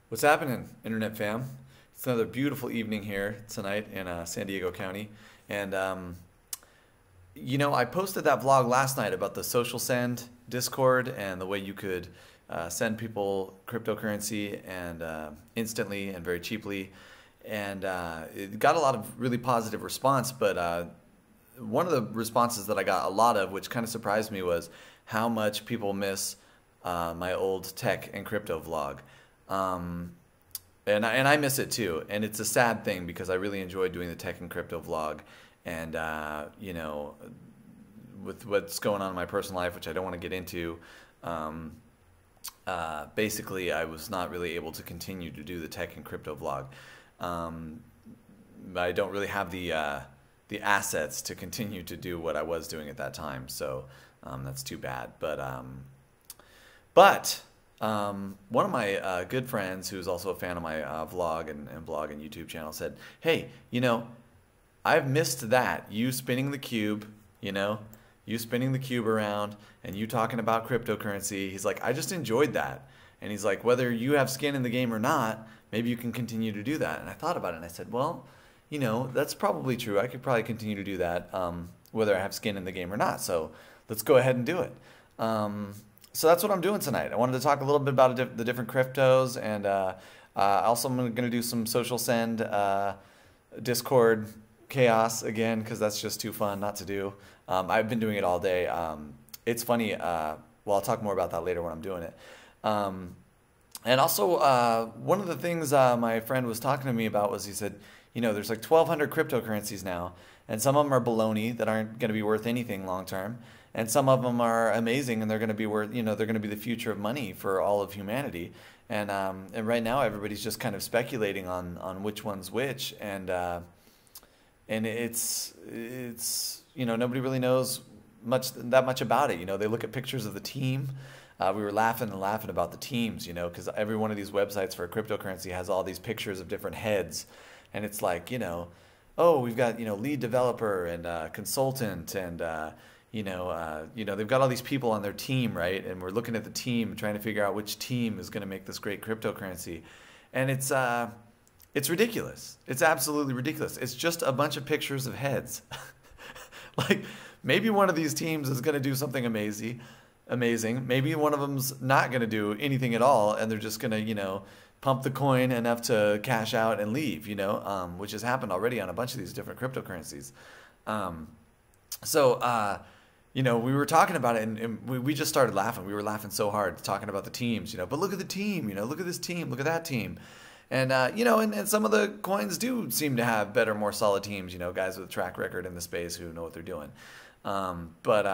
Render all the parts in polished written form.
What's happening, Internet fam? It's another beautiful evening here tonight in San Diego County. And, I posted that vlog last night about the Social Send Discord and the way you could send people cryptocurrency and instantly and very cheaply. And it got a lot of really positive response, but one of the responses that I got a lot of, which kind of surprised me, was how much people miss my old tech and crypto vlog. Um, and I miss it too. And it's a sad thing because I really enjoyed doing the tech and crypto vlog. And, with what's going on in my personal life, which I don't want to get into, um, basically I was not really able to continue to do the tech and crypto vlog. Um, I don't really have the assets to continue to do what I was doing at that time. So that's too bad. But one of my good friends, who's also a fan of my vlog and blog and YouTube channel, said, "Hey, I've missed that. You spinning the cube, you know, you spinning the cube around and you talking about cryptocurrency." He's like, "I just enjoyed that." And he's like, "Whether you have skin in the game or not, maybe you can continue to do that." And I thought about it and I said, well, that's probably true. I could probably continue to do that, whether I have skin in the game or not. So let's go ahead and do it. So that's what I'm doing tonight. I wanted to talk a little bit about the different cryptos, and also I'm going to do some social send Discord chaos again because that's just too fun not to do. I've been doing it all day. It's funny. Well, I'll talk more about that later when I'm doing it. And also, one of the things my friend was talking to me about was he said, there's like 1,200 cryptocurrencies now, and some of them are baloney that aren't going to be worth anything long term, and some of them are amazing and they're going to be worth, they're going to be the future of money for all of humanity. And right now everybody's just kind of speculating on which one's which, and it's nobody really knows that much about it. They look at pictures of the team. We were laughing and laughing about the teams, because every one of these websites for cryptocurrency has all these pictures of different heads, and it's like, oh, we've got lead developer and consultant and they've got all these people on their team, right? And we're looking at the team, trying to figure out which team is going to make this great cryptocurrency, and it's ridiculous. It's absolutely ridiculous. It's just a bunch of pictures of heads. Like, maybe one of these teams is going to do something amazing. Maybe one of them's not going to do anything at all, and they're just going to, pump the coin enough to cash out and leave, which has happened already on a bunch of these different cryptocurrencies. We were talking about it, and we just started laughing. We were laughing so hard talking about the teams, but look at the team, look at this team, look at that team. And, and some of the coins do seem to have better, more solid teams, guys with a track record in the space who know what they're doing. But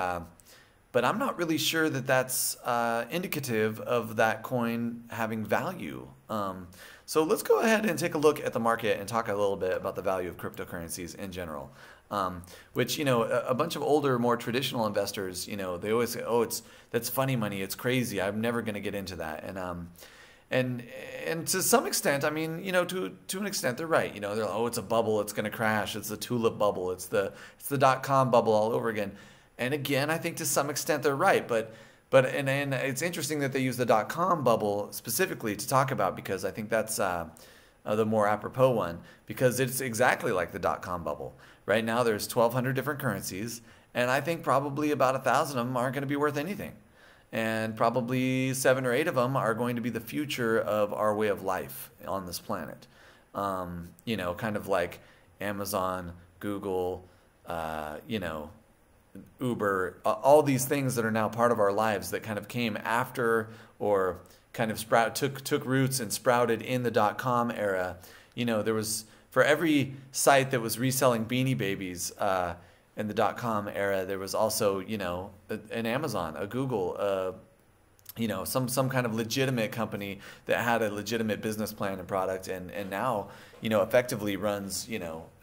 I'm not really sure that that's indicative of that coin having value. So let's go ahead and take a look at the market and talk a little bit about the value of cryptocurrencies in general. Which, a bunch of older, more traditional investors, they always say, "Oh, that's funny money. It's crazy. I'm never going to get into that." And to some extent, I mean, to an extent, they're right. They're like, "Oh, it's a bubble. It's going to crash. It's the tulip bubble. It's the .com bubble all over again." And again, I think to some extent they're right, but it's interesting that they use the .com bubble specifically to talk about, because I think that's the more apropos one, because it's exactly like the .com bubble. Right now there's 1,200 different currencies, and I think probably about 1,000 of them aren't going to be worth anything. And probably 7 or 8 of them are going to be the future of our way of life on this planet. Kind of like Amazon, Google, Uber, all these things that are now part of our lives that kind of came after, or kind of took roots and sprouted in the .com era. There was, for every site that was reselling Beanie Babies in the .com era, there was also an Amazon, a Google, some kind of legitimate company that had a legitimate business plan and product, and now effectively runs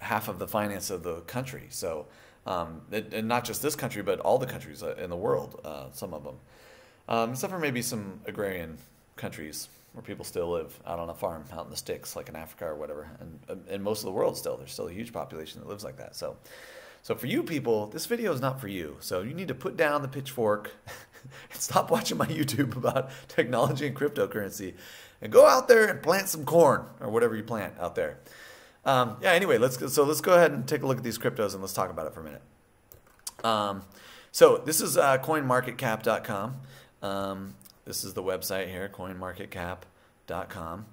half of the finance of the country. So and not just this country, but all the countries in the world, some of them, except for maybe some agrarian countries where people still live out on a farm out in the sticks, like in Africa or whatever, and most of the world still, there's still a huge population that lives like that. So for you people, this video is not for you. So you need to put down the pitchfork Stop watching my YouTube about technology and cryptocurrency, and go out there and plant some corn or whatever you plant out there. Yeah. Anyway, let's go ahead and take a look at these cryptos and let's talk about it for a minute. So this is coinmarketcap.com. This is the website here, coinmarketcap.com,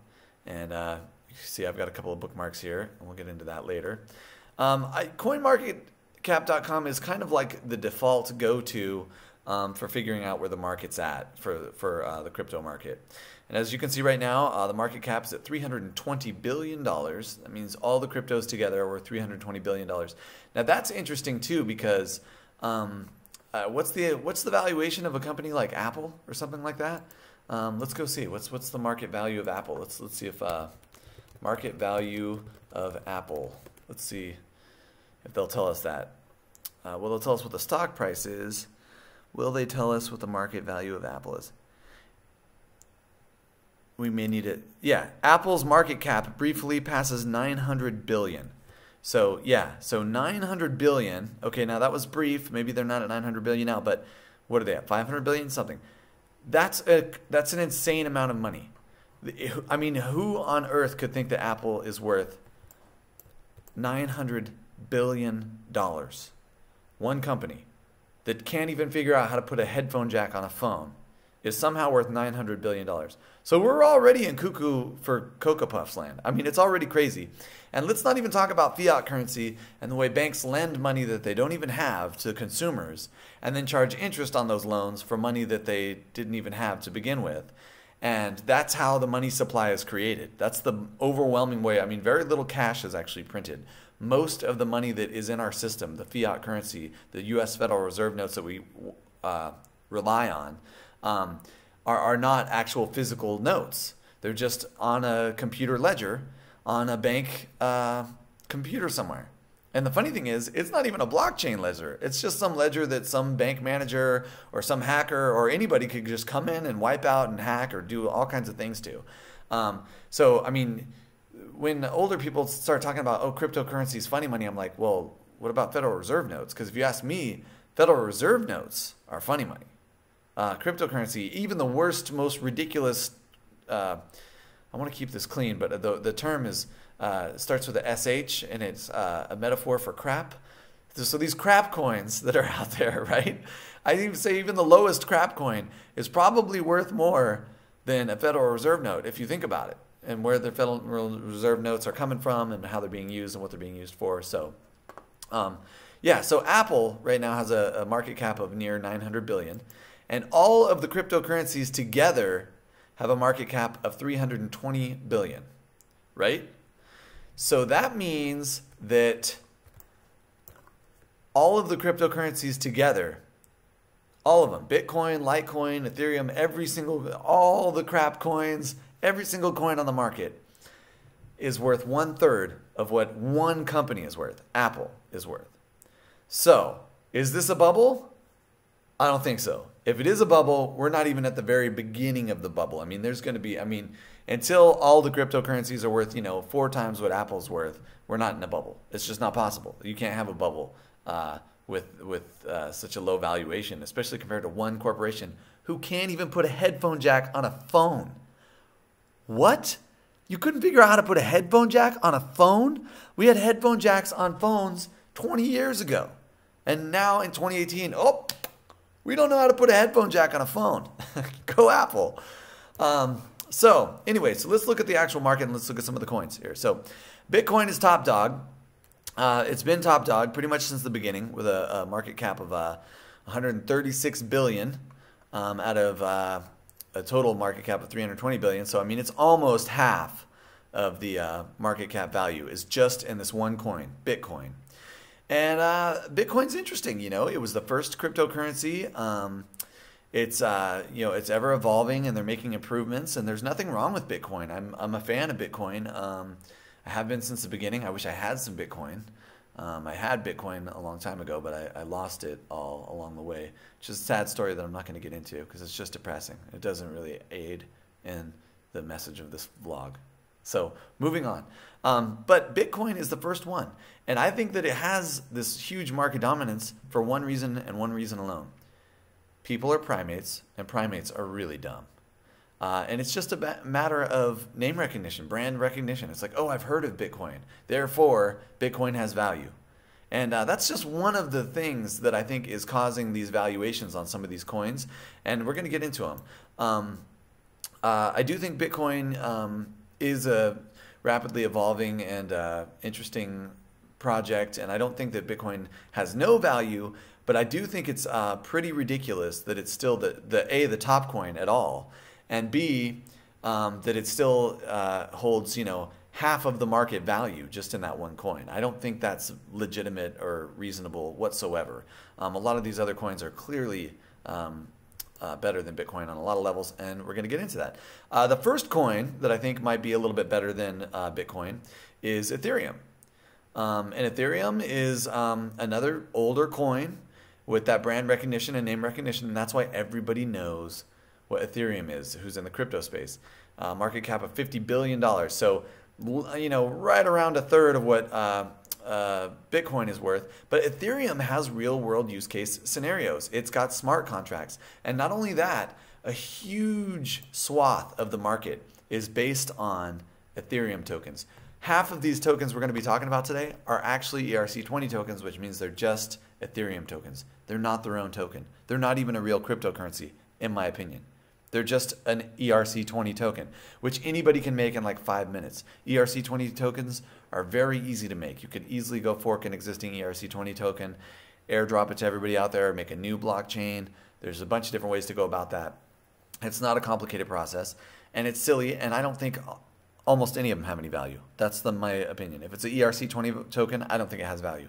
and you see I've got a couple of bookmarks here, and we'll get into that later. Coinmarketcap.com is kind of like the default go-to for figuring out where the market's at for the crypto market. And as you can see right now, the market cap is at $320 billion. That means all the cryptos together are worth $320 billion. Now that's interesting too, because what's the valuation of a company like Apple or something like that? Let's go see. What's the market value of Apple? Let's see if market value of Apple. Let's see if they'll tell us that. Well, they'll tell us what the stock price is. Will they tell us what the market value of Apple is? We may need it. Yeah, Apple's market cap briefly passes 900 billion. So yeah, so 900 billion. Okay, now that was brief. Maybe they're not at 900 billion now, but what are they at? 500 billion something. That's an insane amount of money. I mean, who on earth could think that Apple is worth $900 billion? One company that can't even figure out how to put a headphone jack on a phone is somehow worth $900 billion. So we're already in cuckoo for Cocoa Puffs land. I mean, it's already crazy. And let's not even talk about fiat currency and the way banks lend money that they don't even have to consumers and then charge interest on those loans for money that they didn't even have to begin with. And that's how the money supply is created. That's the overwhelming way. I mean, very little cash is actually printed. Most of the money that is in our system, the fiat currency, the U.S. Federal Reserve notes that we rely on, are not actual physical notes. They're just on a computer ledger on a bank computer somewhere. And the funny thing is, it's not even a blockchain ledger. It's just some ledger that some bank manager or some hacker or anybody could just come in and wipe out and hack or do all kinds of things to. So, I mean, when older people start talking about, oh, cryptocurrency is funny money, I'm like, well, what about Federal Reserve notes? Because if you ask me, Federal Reserve notes are funny money. Cryptocurrency, even the worst, most ridiculous, I want to keep this clean, but the term is starts with a SH, and it's a metaphor for crap. So these crap coins that are out there, right? I even say even the lowest crap coin is probably worth more than a Federal Reserve note if you think about it, and where the Federal Reserve notes are coming from and how they're being used and what they're being used for. So, yeah, so Apple right now has a market cap of near 900 billion. And all of the cryptocurrencies together have a market cap of 320 billion, right? So that means that all of the cryptocurrencies together, all of them, Bitcoin, Litecoin, Ethereum, all the crap coins, every single coin on the market is worth 1/3 of what one company is worth, Apple is worth. So, is this a bubble? I don't think so. If it is a bubble, we're not even at the very beginning of the bubble. I mean, there's going to be, until all the cryptocurrencies are worth, 4 times what Apple's worth, we're not in a bubble. It's just not possible. You can't have a bubble with such a low valuation, especially compared to one corporation who can't even put a headphone jack on a phone. What? You couldn't figure out how to put a headphone jack on a phone? We had headphone jacks on phones 20 years ago. And now in 2018, we don't know how to put a headphone jack on a phone. Go Apple. So anyway, so let's look at the actual market and let's look at some of the coins here. So Bitcoin is top dog. It's been top dog pretty much since the beginning with a market cap of 136 billion out of a total market cap of 320 billion. So, it's almost half of the market cap value is just in this one coin, Bitcoin. And Bitcoin's interesting, it was the first cryptocurrency. It's it's ever evolving, and they're making improvements. And there's nothing wrong with Bitcoin. I'm a fan of Bitcoin. I have been since the beginning. I wish I had some Bitcoin. I had Bitcoin a long time ago, but I lost it all along the way. Which is a sad story that I'm not going to get into because it's just depressing. It doesn't really aid in the message of this vlog. So moving on. But Bitcoin is the first one. And I think that it has this huge market dominance for one reason and one reason alone. people are primates, and primates are really dumb. And it's just a matter of name recognition, brand recognition. It's like, oh, I've heard of Bitcoin, therefore Bitcoin has value. And that's just one of the things that I think is causing these valuations on some of these coins. And we're going to get into them. I do think Bitcoin is a rapidly evolving and interesting project. And I don't think that Bitcoin has no value, but I do think it's pretty ridiculous that it's still the top coin at all. And B, that it still holds, half of the market value just in that one coin. I don't think that's legitimate or reasonable whatsoever. A lot of these other coins are clearly better than Bitcoin on a lot of levels, and we're going to get into that. The first coin that I think might be a little bit better than Bitcoin is Ethereum. And Ethereum is another older coin with that brand recognition and name recognition, and that's why everybody knows what Ethereum is, who's in the crypto space. Market cap of $50 billion. So, right around a third of what Bitcoin is worth. But Ethereum has real world use case scenarios. It's got smart contracts. And not only that, a huge swath of the market is based on Ethereum tokens. Half of these tokens we're going to be talking about today are actually ERC20 tokens, which means they're just Ethereum tokens. They're not their own token. They're not even a real cryptocurrency, in my opinion. They're just an ERC20 token, which anybody can make in like 5 minutes. ERC20 tokens are very easy to make. You could easily go fork an existing ERC20 token, airdrop it to everybody out there, make a new blockchain. There's a bunch of different ways to go about that. It's not a complicated process, and it's silly, and I don't think almost any of them have any value. That's my opinion. If it's an ERC20 token, I don't think it has value.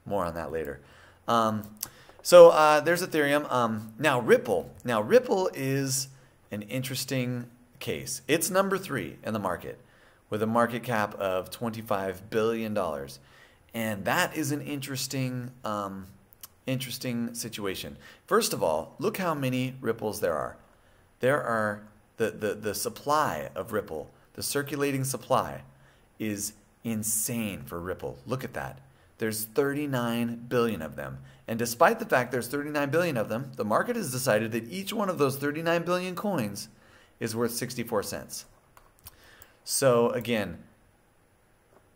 More on that later. So there's Ethereum. Now Ripple. Now Ripple is an interesting case. It's number 3 in the market with a market cap of $25 billion. And that is an interesting situation. First of all, look how many Ripples there are. There are the supply of Ripple, the circulating supply is insane for Ripple. Look at that. There's 39 billion of them. And despite the fact there's 39 billion of them, the market has decided that each one of those 39 billion coins is worth 64 cents. So again,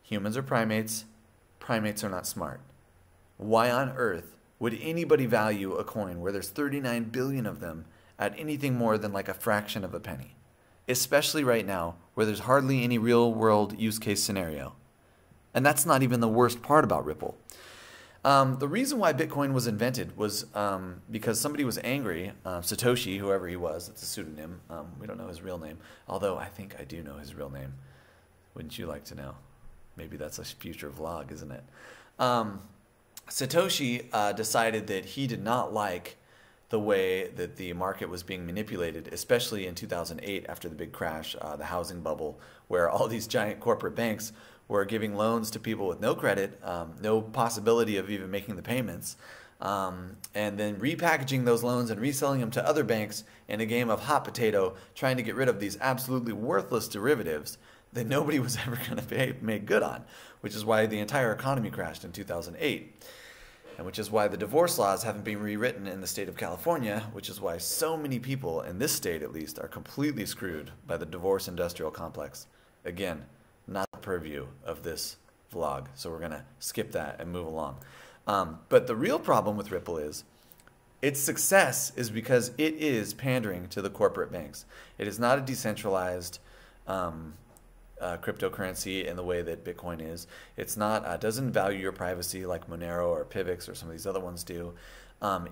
humans are primates. Primates are not smart. Why on earth would anybody value a coin where there's 39 billion of them at anything more than like a fraction of a penny? Especially right now where there's hardly any real world use case scenario. And that's not even the worst part about Ripple. The reason why Bitcoin was invented was because somebody was angry, Satoshi, whoever he was, it's a pseudonym. We don't know his real name, although I think I do know his real name. Wouldn't you like to know? Maybe that's a future vlog, isn't it? Satoshi decided that he did not like the way that the market was being manipulated, especially in 2008 after the big crash, the housing bubble, where all these giant corporate banks were giving loans to people with no credit, no possibility of even making the payments, and then repackaging those loans and reselling them to other banks in a game of hot potato, trying to get rid of these absolutely worthless derivatives that nobody was ever going to make good on, which is why the entire economy crashed in 2008. And which is why the divorce laws haven't been rewritten in the state of California, which is why so many people, in this state at least, are completely screwed by the divorce industrial complex. Again, not the purview of this vlog, so we're going to skip that and move along. But the real problem with Ripple is its success is because it is pandering to the corporate banks. It is not a decentralized cryptocurrency in the way that Bitcoin is. It's not doesn't value your privacy like Monero or Pivx or some of these other ones do.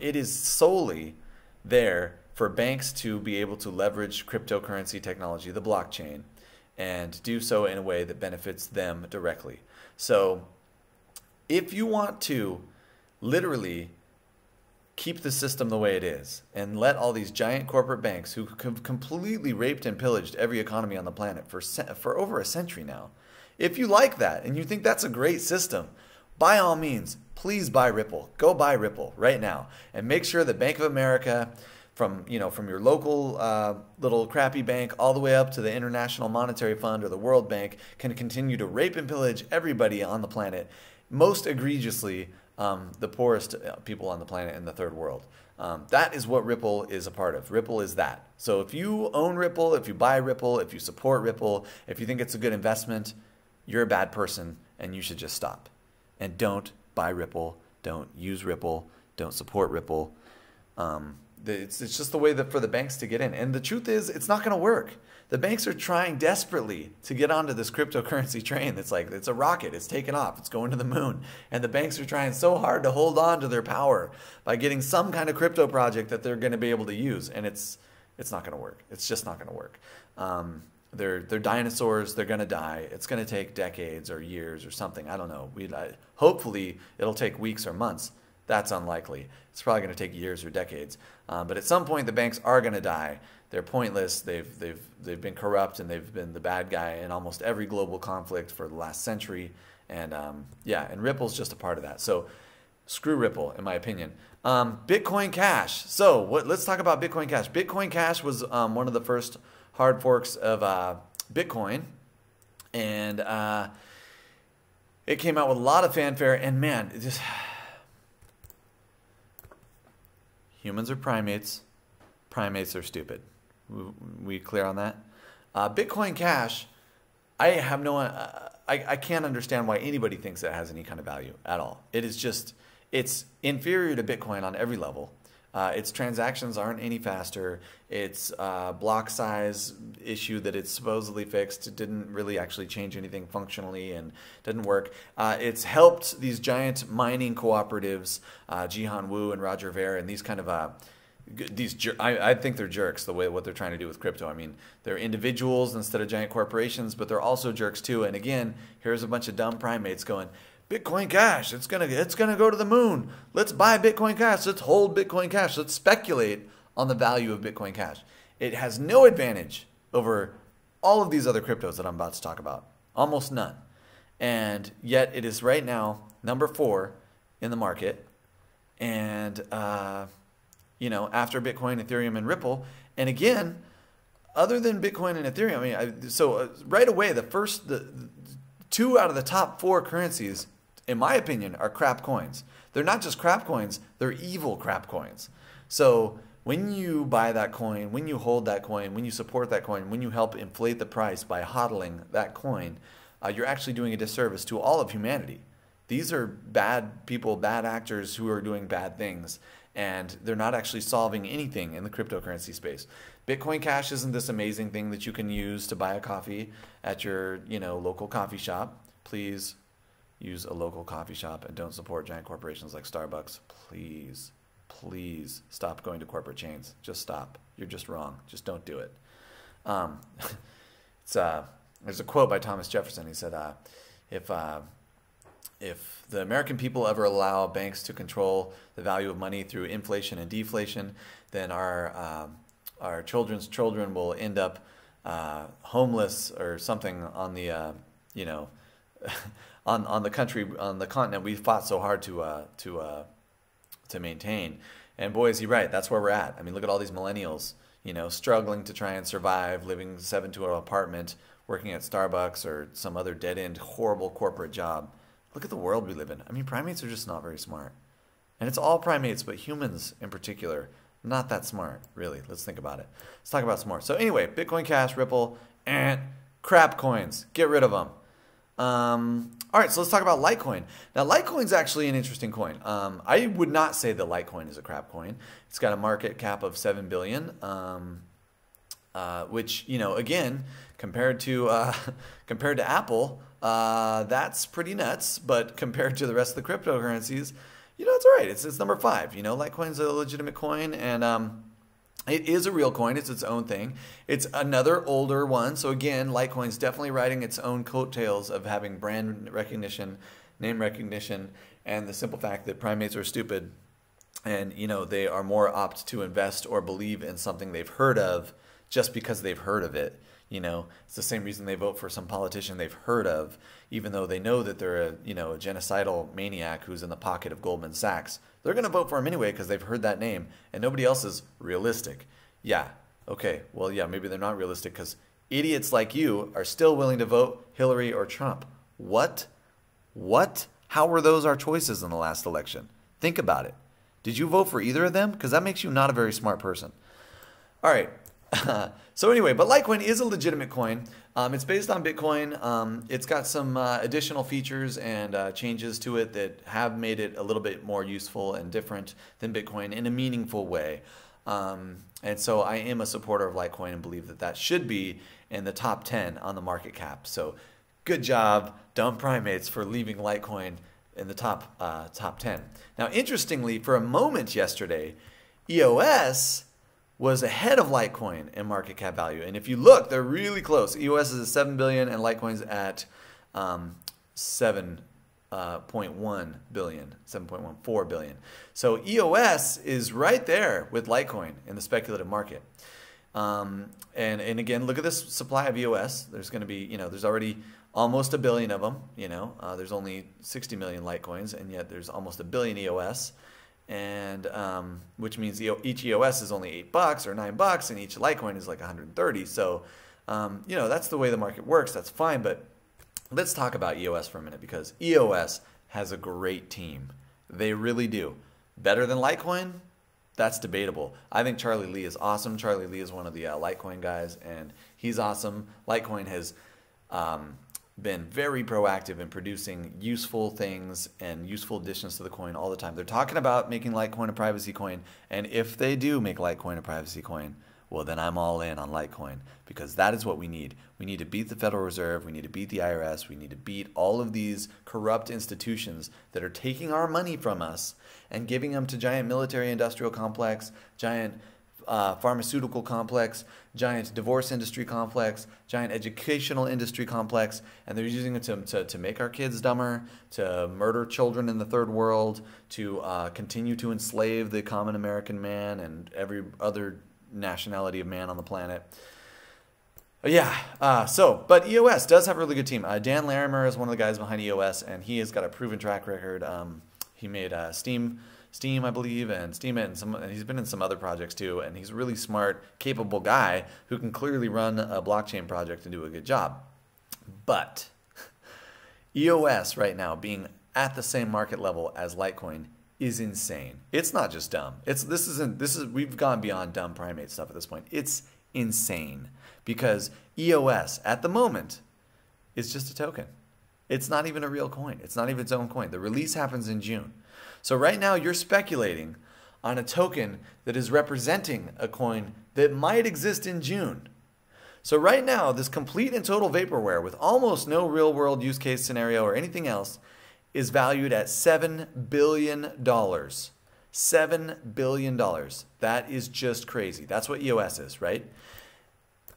It is solely there for banks to be able to leverage cryptocurrency technology, the blockchain, and do so in a way that benefits them directly. So if you want to literally keep the system the way it is and let all these giant corporate banks who have completely raped and pillaged every economy on the planet for over a century now, if you like that and you think that's a great system, by all means, please buy Ripple. Go buy Ripple right now and make sure that Bank of America, from your local little crappy bank all the way up to the International Monetary Fund or the World Bank, can continue to rape and pillage everybody on the planet, most egregiously the poorest people on the planet in the third world. That is what Ripple is a part of. Ripple is that. So if you own Ripple, if you buy Ripple, if you support Ripple, if you think it's a good investment, you're a bad person and you should just stop. And don't buy Ripple, don't use Ripple, don't support Ripple. It's just the way that for the banks to get in. And the truth is, it's not going to work. The banks are trying desperately to get onto this cryptocurrency train. It's like, it's a rocket. It's taking off. It's going to the moon. And the banks are trying so hard to hold on to their power by getting some kind of crypto project that they're going to be able to use. And it's not going to work. It's just not going to work. They're dinosaurs. They're going to die. It's going to take decades or years or something. I don't know. Hopefully, it'll take weeks or months. That's unlikely. It's probably going to take years or decades. But at some point, the banks are going to die. They're pointless. They've been corrupt, and they've been the bad guy in almost every global conflict for the last century. And yeah, and Ripple's just a part of that. So screw Ripple, in my opinion. Bitcoin Cash. So let's talk about Bitcoin Cash. Bitcoin Cash was one of the first hard forks of Bitcoin, and it came out with a lot of fanfare. And man, it just humans are primates. Primates are stupid. We clear on that? Bitcoin Cash, I have no, I can't understand why anybody thinks it has any kind of value at all. It is just, it's inferior to Bitcoin on every level. Its transactions aren't any faster. Its block size issue that it's supposedly fixed didn't really actually change anything functionally and didn't work. It's helped these giant mining cooperatives, Jihan Wu and Roger Ver, and these kind of I think they're jerks the way what they're trying to do with crypto. I mean, they're individuals instead of giant corporations, but they're also jerks too. And again, here's a bunch of dumb primates going, Bitcoin Cash, it's gonna go to the moon. Let's buy Bitcoin Cash. Let's hold Bitcoin Cash. Let's speculate on the value of Bitcoin Cash. It has no advantage over all of these other cryptos that I'm about to talk about. Almost none. And yet it is right now number 4 in the market. And you know, after Bitcoin, Ethereum, and Ripple. And again, other than Bitcoin and Ethereum, I mean, right away, the 2 out of the top 4 currencies, in my opinion, are crap coins. They're not just crap coins, they're evil crap coins. So when you buy that coin, when you hold that coin, when you support that coin, when you help inflate the price by hodling that coin, you're actually doing a disservice to all of humanity. These are bad people, bad actors who are doing bad things, and they're not actually solving anything in the cryptocurrency space. Bitcoin Cash isn't this amazing thing that you can use to buy a coffee at your, local coffee shop. Please use a local coffee shop and don't support giant corporations like Starbucks. Please, please stop going to corporate chains. Just stop. You're just wrong. Just don't do it. There's a quote by Thomas Jefferson. He said, if the American people ever allow banks to control the value of money through inflation and deflation, then our children's children will end up homeless or something on the on the continent we fought so hard to maintain. And boy, is he right. That's where we're at. I mean, look at all these millennials, struggling to try and survive, living 7-2 apartment, working at Starbucks or some other dead-end horrible corporate job. Look at the world we live in. I mean, primates are just not very smart. And it's all primates, but humans in particular, not that smart, really. Let's think about it. Let's talk about some more. So anyway, Bitcoin Cash, Ripple, and crap coins. Get rid of them. All right, so let's talk about Litecoin. Now, Litecoin's actually an interesting coin. I would not say that Litecoin is a crap coin. It's got a market cap of $7 billion, which, again, compared to Apple, that's pretty nuts. But compared to the rest of the cryptocurrencies, it's all right. It's number 5. Litecoin's a legitimate coin, and it is a real coin. It's its own thing. It's another older one. So again, Litecoin's definitely riding its own coattails of having brand recognition, name recognition, and the simple fact that primates are stupid, and they are more apt to invest or believe in something they've heard of just because they've heard of it. It's the same reason they vote for some politician they've heard of, even though they know that they're a genocidal maniac who's in the pocket of Goldman Sachs. They're going to vote for him anyway because they've heard that name, and nobody else is realistic. Yeah, okay, well, yeah, maybe they're not realistic because idiots like you are still willing to vote Hillary or Trump. What? How were those our choices in the last election? Think about it. Did you vote for either of them? Because that makes you not a very smart person. All right. So anyway, but Litecoin is a legitimate coin. It's based on Bitcoin. It's got some additional features and changes to it that have made it a little bit more useful and different than Bitcoin in a meaningful way. And so I am a supporter of Litecoin and believe that that should be in the top 10 on the market cap. So good job, dumb primates, for leaving Litecoin in the top 10. Now, interestingly, for a moment yesterday, EOS was ahead of Litecoin in market cap value. And if you look, they're really close. EOS is at 7 billion and Litecoin's at 7.1 billion, 7.14 billion. So EOS is right there with Litecoin in the speculative market. And again, look at this supply of EOS. There's going to be, there's already almost a billion of them. There's only 60 million Litecoins, and yet there's almost a billion EOS. And which means each EOS is only $8 or $9, and each Litecoin is like 130. So, that's the way the market works. That's fine. But let's talk about EOS for a minute, because EOS has a great team. They really do. Better than Litecoin? That's debatable. I think Charlie Lee is awesome. Charlie Lee is one of the Litecoin guys, and he's awesome. Litecoin has been very proactive in producing useful things and useful additions to the coin all the time. They're talking about making Litecoin a privacy coin, and if they do make Litecoin a privacy coin, well, then I'm all in on Litecoin, because that is what we need. We need to beat the Federal Reserve. We need to beat the IRS. We need to beat all of these corrupt institutions that are taking our money from us and giving them to giant military industrial complex, giant pharmaceutical complex, giant divorce industry complex, giant educational industry complex, and they're using it to make our kids dumber, to murder children in the third world, to continue to enslave the common American man and every other nationality of man on the planet. But EOS does have a really good team. Dan Larimer is one of the guys behind EOS, and he has got a proven track record. He made Steam, I believe, and Steemit, and he's been in some other projects too, and he's a really smart, capable guy who can clearly run a blockchain project and do a good job. But EOS right now being at the same market level as Litecoin is insane. It's not just dumb. We've gone beyond dumb primate stuff at this point. It's insane, because EOS at the moment is just a token. It's not even a real coin. It's not even its own coin. The release happens in June. So right now you're speculating on a token that is representing a coin that might exist in June. So right now, this complete and total vaporware with almost no real world use case scenario or anything else is valued at $7 billion. $7 billion. That is just crazy. That's what EOS is, right?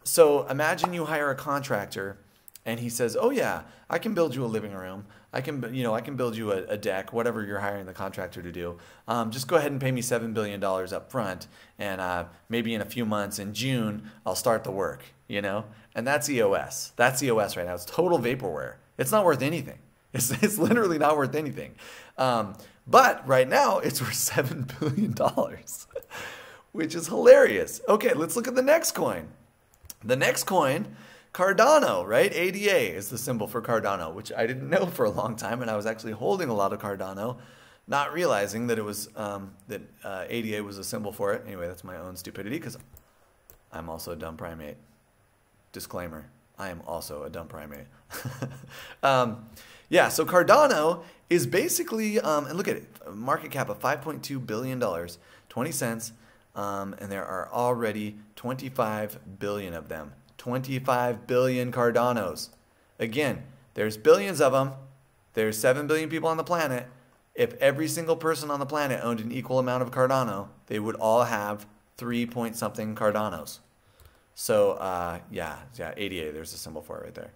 So imagine you hire a contractor and he says, oh yeah, I can build you a living room. I can build you a deck, whatever you're hiring the contractor to do. Just go ahead and pay me $7 billion up front, and maybe in a few months, in June, I'll start the work, And that's EOS. That's EOS right now. It's total vaporware. It's not worth anything. It's literally not worth anything. But right now, it's worth $7 billion, which is hilarious. Okay, let's look at the next coin. The next coin, Cardano, right? ADA is the symbol for Cardano, which I didn't know for a long time, and I was actually holding a lot of Cardano, not realizing that it was that ADA was a symbol for it. Anyway, that's my own stupidity, because I'm also a dumb primate. Disclaimer: I am also a dumb primate. So Cardano is basically, and look at it, a market cap of $5.2 billion, 20 cents, and there are already 25 billion of them. 25 billion Cardanos. Again, there's billions of them. There's 7 billion people on the planet. If every single person on the planet owned an equal amount of Cardano, they would all have 3-point-something Cardanos. So, ADA, there's a symbol for it right there.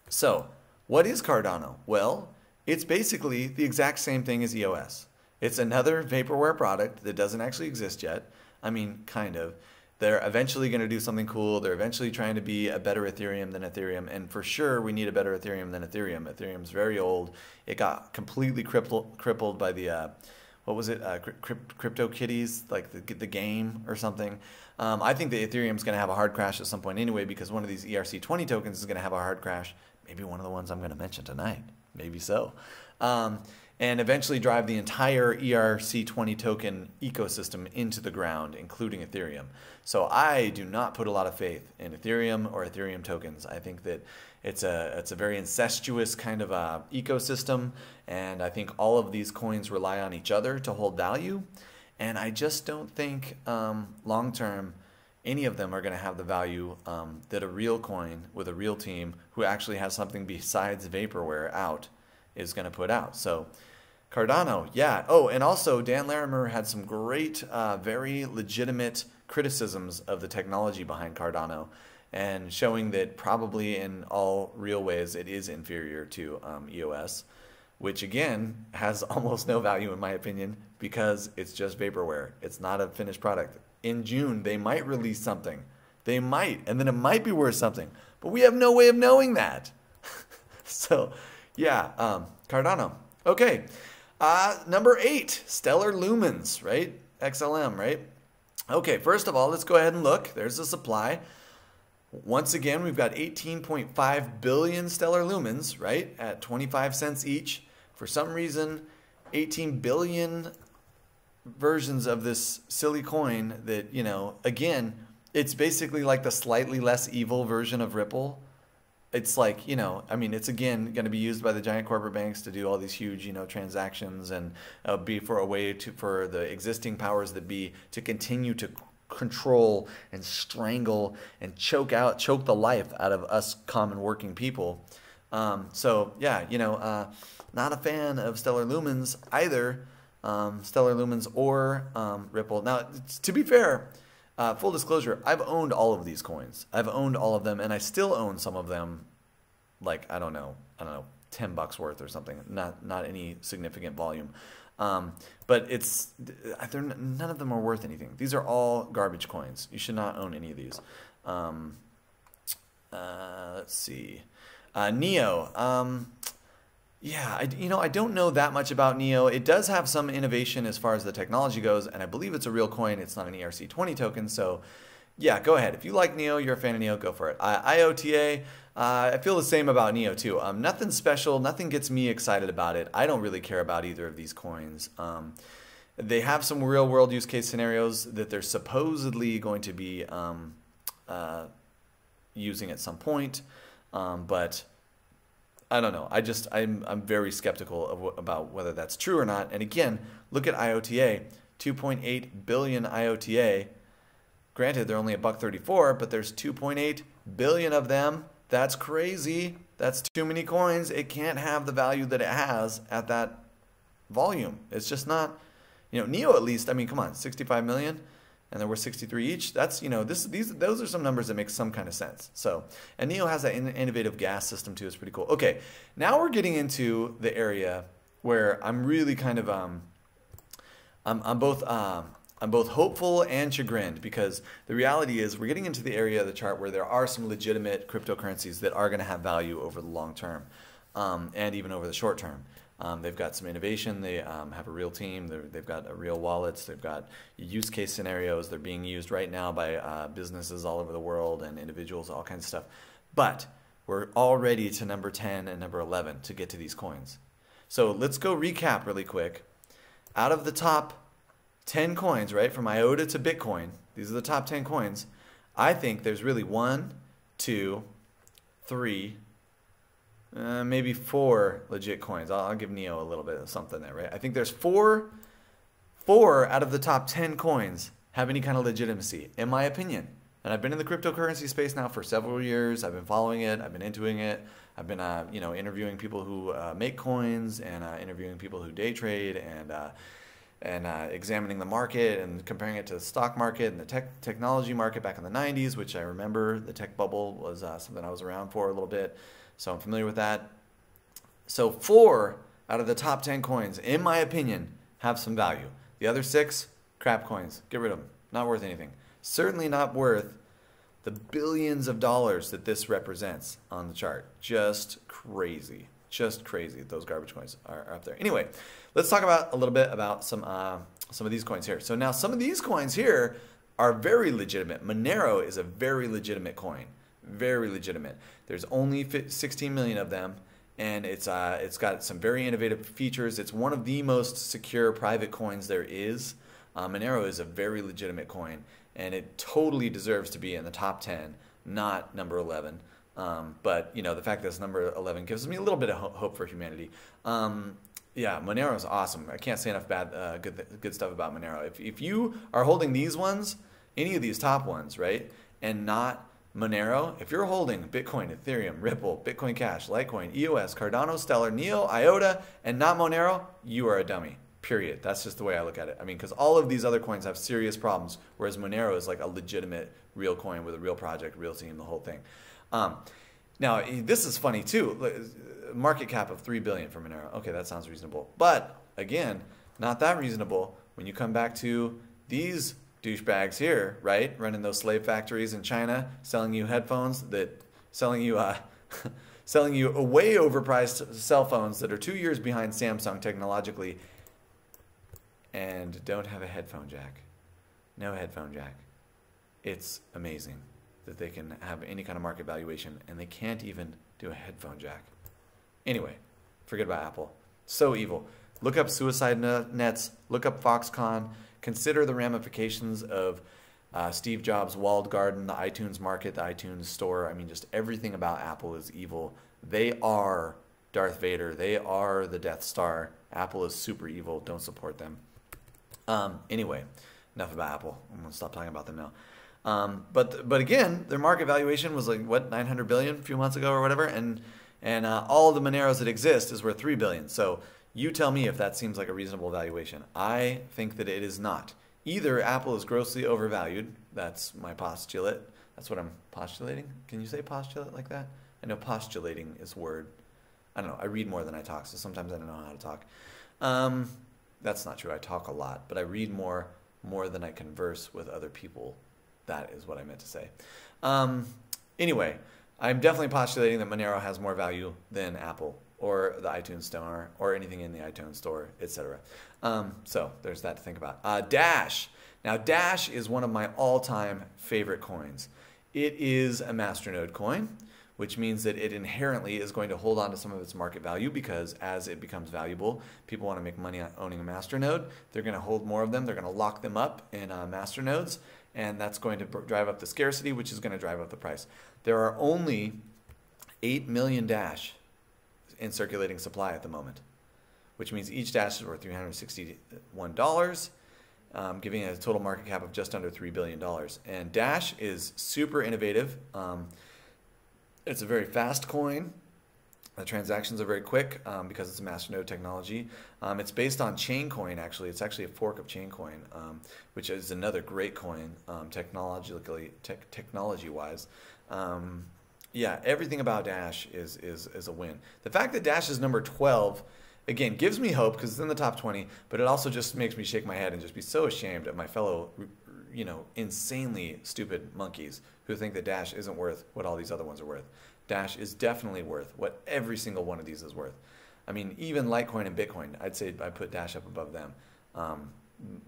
So, what is Cardano? Well, it's basically the exact same thing as EOS. It's another vaporware product that doesn't actually exist yet. I mean, kind of. They're eventually going to do something cool. They're eventually trying to be a better Ethereum than Ethereum. And for sure, we need a better Ethereum than Ethereum. Ethereum's very old. It got completely crippled by the, CryptoKitties, like the game or something. I think that Ethereum's going to have a hard crash at some point anyway, because one of these ERC20 tokens is going to have a hard crash. Maybe one of the ones I'm going to mention tonight. Maybe so. And eventually drive the entire ERC20 token ecosystem into the ground, including Ethereum. So I do not put a lot of faith in Ethereum or Ethereum tokens. I think that it's a very incestuous kind of ecosystem, and I think all of these coins rely on each other to hold value. And I just don't think long term any of them are going to have the value that a real coin with a real team who actually has something besides vaporware out is going to put out. So Cardano, yeah. Oh, and also Dan Larimer had some great, very legitimate criticisms of the technology behind Cardano, and showing that probably in all real ways it is inferior to EOS, which again has almost no value in my opinion because it's just vaporware. It's not a finished product. In June, they might release something. They might, and then it might be worth something, but we have no way of knowing that. So, yeah, Cardano. Okay, number 8, Stellar Lumens, right? XLM, right? Okay, first of all, let's go ahead and look. There's the supply. Once again, we've got 18.5 billion stellar lumens, right, at 25 cents each. For some reason, 18 billion versions of this silly coin that, you know, again, it's basically like the slightly less evil version of Ripple. It's like, you know, I mean, it's again going to be used by the giant corporate banks to do all these huge, you know, transactions, and be for a way to, for the existing powers that be to continue to control and strangle and choke the life out of us common working people. So yeah, you know, not a fan of Stellar Lumens either. Stellar Lumens or Ripple. Now, to be fair, full disclosure, I've owned all of these coins. I've owned all of them, and I still own some of them. Like I don't know, $10 worth or something. Not any significant volume. But none of them are worth anything. These are all garbage coins. You should not own any of these. Let's see. Neo. Yeah, I don't know that much about Neo. It does have some innovation as far as the technology goes, and I believe it's a real coin. It's not an ERC20 token, so yeah, go ahead. If you like Neo, you're a fan of Neo, go for it. IOTA, I feel the same about Neo too. Nothing special, nothing gets me excited about it. I don't really care about either of these coins. They have some real world use case scenarios that they're supposedly going to be using at some point, but I don't know. I'm very skeptical about whether that's true or not. And again, look at IOTA, 2.8 billion IOTA. Granted, they're only $1.34, but there's 2.8 billion of them. That's crazy. That's too many coins. It can't have the value that it has at that volume. It's just not, you know, Neo at least, I mean, come on, 65 million, and there were 63 each. That's, you know, those are some numbers that make some kind of sense. So, and Neo has that innovative gas system too. It's pretty cool. Okay, now we're getting into the area where I'm really kind of, I'm both hopeful and chagrined, because the reality is we're getting into the area of the chart where there are some legitimate cryptocurrencies that are going to have value over the long term, and even over the short term. They've got some innovation. They have a real team. They've got real wallets. They've got use case scenarios. They're being used right now by businesses all over the world and individuals, all kinds of stuff. But we're already to number 10 and number 11 to get to these coins. So let's go recap really quick. Out of the top 10 coins, right, from IOTA to Bitcoin, these are the top 10 coins. I think there's really 1, 2, 3, maybe 4 legit coins. I'll give Neo a little bit of something there, right? I think there's four out of the top 10 coins have any kind of legitimacy, in my opinion. And I've been in the cryptocurrency space now for several years. I've been following it. I've been intuing it. I've been, interviewing people who make coins, and interviewing people who day trade, and examining the market and comparing it to the stock market and the technology market back in the 90s, which I remember the tech bubble was something I was around for a little bit. So I'm familiar with that. So 4 out of the top 10 coins, in my opinion, have some value. The other 6, crap coins. Get rid of them. Not worth anything. Certainly not worth the billions of dollars that this represents on the chart. Just crazy. Just crazy that those garbage coins are up there. Anyway, let's talk about a little bit about some of these coins here. So now some of these coins here are very legitimate. Monero is a very legitimate coin. Very legitimate. There's only 16 million of them, and it's got some very innovative features. It's one of the most secure private coins there is. Monero is a very legitimate coin, and it totally deserves to be in the top 10, not number 11. But you know, the fact that it's number 11 gives me a little bit of hope for humanity. Yeah, Monero is awesome. I can't say enough good stuff about Monero. If you are holding these ones, any of these top ones, right, and not Monero, if you're holding Bitcoin, Ethereum, Ripple, Bitcoin Cash, Litecoin, EOS, Cardano, Stellar, Neo, IOTA, and not Monero, you are a dummy. Period. That's just the way I look at it. I mean, because all of these other coins have serious problems, whereas Monero is like a legitimate real coin with a real project, real team, the whole thing. Now, this is funny too. Market cap of $3 billion for Monero. Okay, that sounds reasonable. But again, not that reasonable when you come back to these douchebags here, right? Running those slave factories in China, selling you headphones selling you selling you way overpriced cell phones that are 2 years behind Samsung technologically, and don't have a headphone jack. No headphone jack. It's amazing that they can have any kind of market valuation, and they can't even do a headphone jack. Anyway, forget about Apple. So evil. Look up suicide nets. Look up Foxconn. Consider the ramifications of Steve Jobs' walled garden, the iTunes market, the iTunes store. I mean, just everything about Apple is evil. They are Darth Vader. They are the Death Star. Apple is super evil. Don't support them. Anyway, enough about Apple. I'm going to stop talking about them now. But again, their market valuation was like, what, 900 billion a few months ago or whatever, and all the Moneros that exist is worth 3 billion. So you tell me if that seems like a reasonable valuation. I think that it is not. Either Apple is grossly overvalued. That's my postulate. That's what I'm postulating. Can you say postulate like that? I know postulating is a word. I don't know. I read more than I talk, so sometimes I don't know how to talk. That's not true. I talk a lot, but I read more than I converse with other people. That is what I meant to say. Anyway, I'm definitely postulating that Monero has more value than Apple or the iTunes Store or anything in the iTunes Store, etc. So there's that to think about. Dash. Now, Dash is one of my all-time favorite coins. It is a masternode coin, which means that it inherently is going to hold on to some of its market value, because as it becomes valuable, people want to make money on owning a masternode. They're going to hold more of them. They're going to lock them up in masternodes, and that's going to drive up the scarcity, which is going to drive up the price. There are only 8 million Dash in circulating supply at the moment, which means each Dash is worth $361, giving it a total market cap of just under $3 billion. And Dash is super innovative. It's a very fast coin. The transactions are very quick because it's a masternode technology. It's based on Chaincoin, actually. It's actually a fork of Chaincoin, which is another great coin technology-wise. Yeah, everything about Dash is a win. The fact that Dash is number 12, again, gives me hope because it's in the top 20, but it also just makes me shake my head and just be so ashamed of my fellow, insanely stupid monkeys who think that Dash isn't worth what all these other ones are worth. Dash is definitely worth what every single one of these is worth. I mean, even Litecoin and Bitcoin, I'd say I put Dash up above them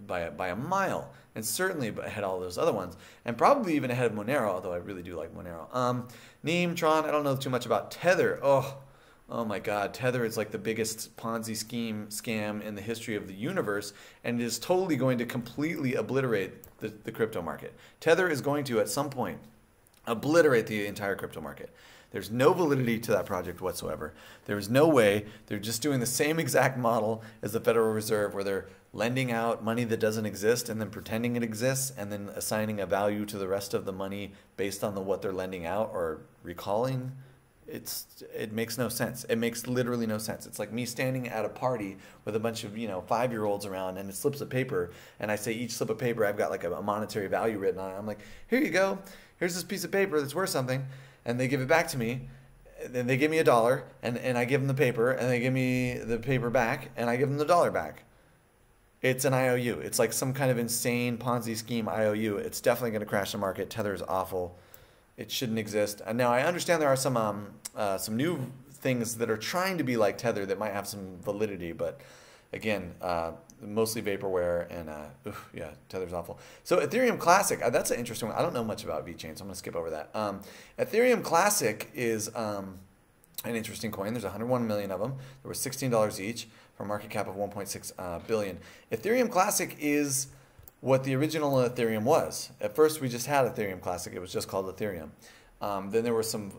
by a mile, and certainly ahead of all those other ones, and probably even ahead of Monero, although I really do like Monero. Neem, Tron, I don't know too much about Tether. Oh my God, Tether is like the biggest Ponzi scam in the history of the universe, and it is totally going to completely obliterate the crypto market. Tether is going to, at some point, obliterate the entire crypto market. There's no validity to that project whatsoever. There is no way. They're just doing the same exact model as the Federal Reserve, where they're lending out money that doesn't exist and then pretending it exists and then assigning a value to the rest of the money based on what they're lending out or recalling. It makes no sense. It makes literally no sense. It's like me standing at a party with a bunch of 5-year-olds around, and it slips of paper, and I say each slip of paper I've got like a monetary value written on it. I'm like, here you go. Here's this piece of paper that's worth something, and they give it back to me. Then they give me $1, and I give them the paper, and they give me the paper back, and I give them the $1 back. It's an IOU. It's like some kind of insane Ponzi scheme IOU. It's definitely going to crash the market. Tether is awful. It shouldn't exist. And now I understand there are some new things that are trying to be like Tether that might have some validity, but again, mostly vaporware, and yeah, Tether's awful. So Ethereum Classic, that's an interesting one. I don't know much about VeChain, so I'm going to skip over that. Ethereum Classic is an interesting coin. There's 101 million of them. There were $16 each for a market cap of 1.6 billion. Ethereum Classic is what the original Ethereum was. At first, we just had Ethereum Classic. It was just called Ethereum. Then there was some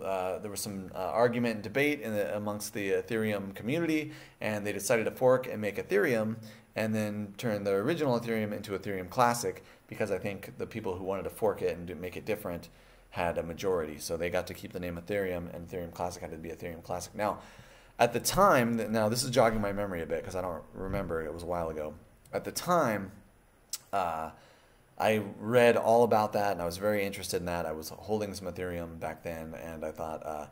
argument and debate amongst the Ethereum community, and they decided to fork and make Ethereum, and then turn the original Ethereum into Ethereum Classic, because I think the people who wanted to fork it and make it different had a majority. So they got to keep the name Ethereum, and Ethereum Classic had to be Ethereum Classic. Now, at the time, now this is jogging my memory a bit because I don't remember, it was a while ago. At the time, I read all about that, and I was very interested in that. I was holding some Ethereum back then, and I thought,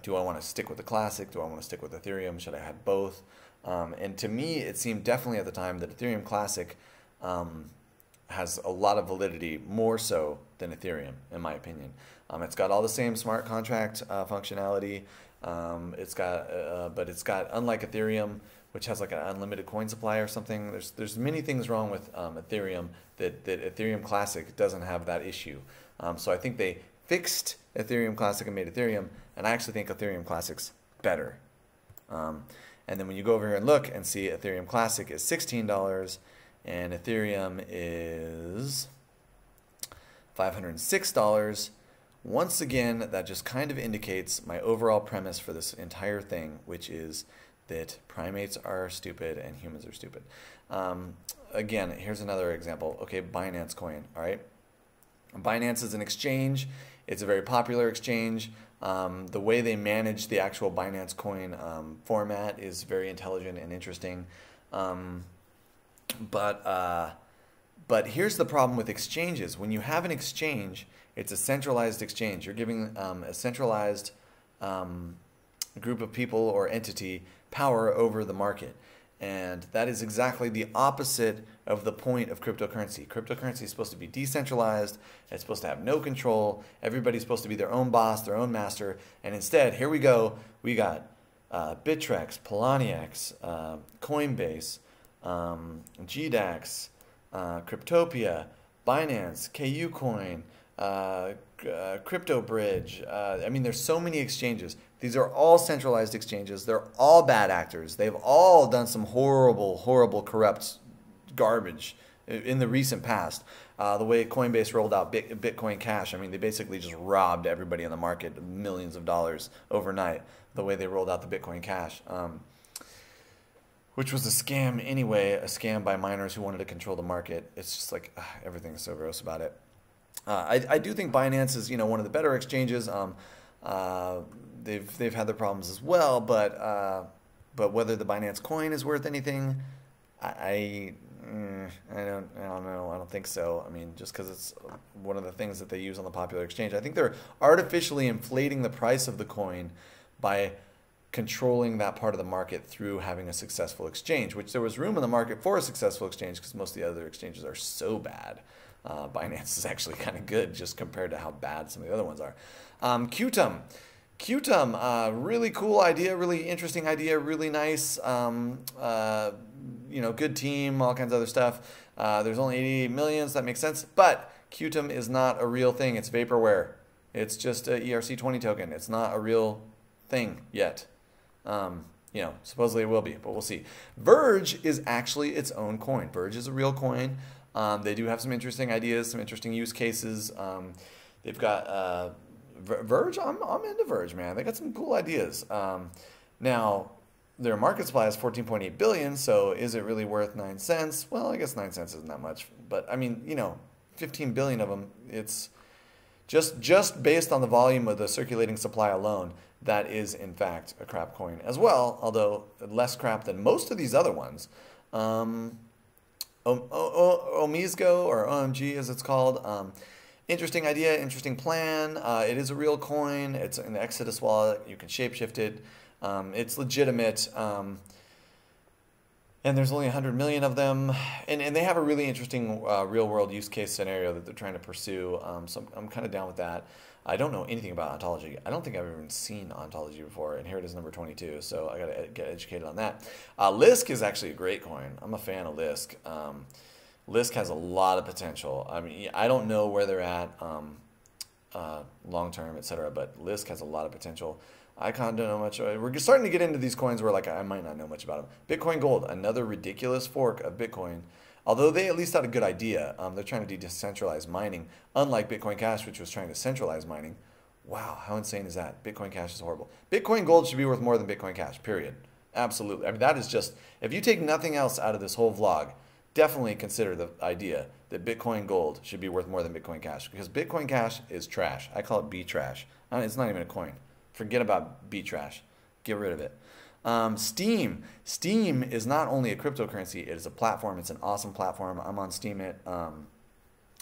do I want to stick with the Classic? Do I want to stick with Ethereum? Should I have both? And to me, it seemed definitely at the time that Ethereum Classic has a lot of validity, more so than Ethereum, in my opinion. It's got all the same smart contract functionality. But it's got, unlike Ethereum, which has like an unlimited coin supply or something. There's many things wrong with Ethereum that Ethereum Classic doesn't have that issue. So I think they fixed Ethereum Classic and made Ethereum, and I actually think Ethereum Classic's better. And then when you go over here and look and see Ethereum Classic is $16 and Ethereum is $506, once again, that just kind of indicates my overall premise for this entire thing, which is that primates are stupid and humans are stupid. Again, here's another example. Okay, Binance Coin, all right? Binance is an exchange. It's a very popular exchange. The way they manage the actual Binance Coin format is very intelligent and interesting. But here's the problem with exchanges. When you have an exchange, it's a centralized exchange. You're giving a centralized group of people or entity power over the market. And that is exactly the opposite of the point of cryptocurrency. Cryptocurrency is supposed to be decentralized. It's supposed to have no control. Everybody's supposed to be their own boss, their own master. And instead, here we go. We got Bittrex, Poloniex, Coinbase, GDAX, Cryptopia, Binance, KuCoin, CryptoBridge. I mean, there's so many exchanges. These are all centralized exchanges. They're all bad actors. They've all done some horrible, horrible, corrupt garbage in the recent past. The way Coinbase rolled out Bitcoin Cash, I mean, they basically just robbed everybody in the market millions of dollars overnight, the way they rolled out the Bitcoin Cash, which was a scam anyway, a scam by miners who wanted to control the market. It's just like, everything's so gross about it. I do think Binance is, one of the better exchanges. They've had their problems as well, but whether the Binance coin is worth anything, I don't know. I don't think so. I mean, just because it's one of the things that they use on the popular exchange. I think they're artificially inflating the price of the coin by controlling that part of the market through having a successful exchange, which there was room in the market for a successful exchange because most of the other exchanges are so bad. Binance is actually kind of good just compared to how bad some of the other ones are. Qtum, really cool idea, really interesting idea, really nice, good team, all kinds of other stuff. There's only 88 million, so that makes sense. But Qtum is not a real thing. It's vaporware. It's just a ERC20 token. It's not a real thing yet. Supposedly it will be, but we'll see. Verge is actually its own coin. Verge is a real coin. They do have some interesting ideas, some interesting use cases. They've got Verge. I'm into Verge, man. They got some cool ideas. Now, their market supply is 14.8 billion. So, is it really worth 9 cents? Well, I guess 9 cents isn't that much. But I mean, 15 billion of them. It's just based on the volume of the circulating supply alone. That is, in fact, a crap coin as well. Although less crap than most of these other ones. Omizgo, or OMG as it's called. Interesting idea, interesting plan. It is a real coin. It's in the Exodus wallet. You can shapeshift it. It's legitimate. And there's only 100 million of them. And they have a really interesting real world use case scenario that they're trying to pursue. So I'm kind of down with that. I don't know anything about ontology. I don't think I've even seen ontology before, and here it is, number 22, so I got to get educated on that. Lisk is actually a great coin. I'm a fan of Lisk. Lisk has a lot of potential. I mean, I don't know where they're at. long term, etc. But Lisk has a lot of potential. Icon don't know much. We're starting to get into these coins where like I might not know much about them. Bitcoin Gold, another ridiculous fork of Bitcoin. Although they at least had a good idea. They're trying to decentralize mining, unlike Bitcoin Cash, which was trying to centralize mining. Wow, how insane is that? Bitcoin Cash is horrible. Bitcoin Gold should be worth more than Bitcoin Cash, period. Absolutely. I mean, that is just, if you take nothing else out of this whole vlog, definitely consider the idea that Bitcoin Gold should be worth more than Bitcoin Cash, because Bitcoin Cash is trash. I call it B trash. It's not even a coin. Forget about B trash. Get rid of it. Steam. Steam is not only a cryptocurrency, it is a platform. It's an awesome platform. I'm on Steam.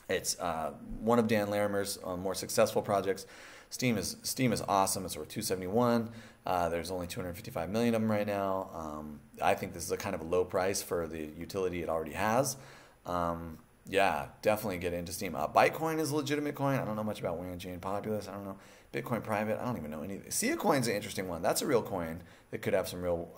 It's one of Dan Larimer's more successful projects. Steam is awesome. It's worth 271. There's only 255 million of them right now. I think this is a kind of a low price for the utility it already has. Yeah, definitely get into Steam. Bitcoin is a legitimate coin. I don't know much about Wanchain Populous. I don't know. Bitcoin Private. I don't even know anything. Sia Coin's an interesting one. That's a real coin that could have some real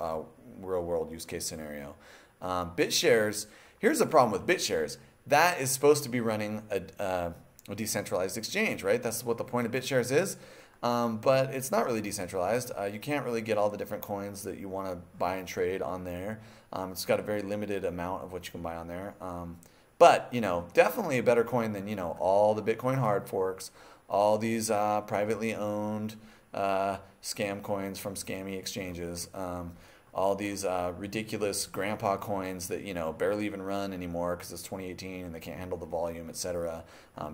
world use case scenario. BitShares. Here's the problem with BitShares. That is supposed to be running a decentralized exchange, right? That's what the point of BitShares is. But it's not really decentralized. You can't really get all the different coins that you want to buy and trade on there. It's got a very limited amount of what you can buy on there. But, definitely a better coin than, all the Bitcoin hard forks, all these privately owned scam coins from scammy exchanges, all these ridiculous grandpa coins that, barely even run anymore because it's 2018 and they can't handle the volume, etc.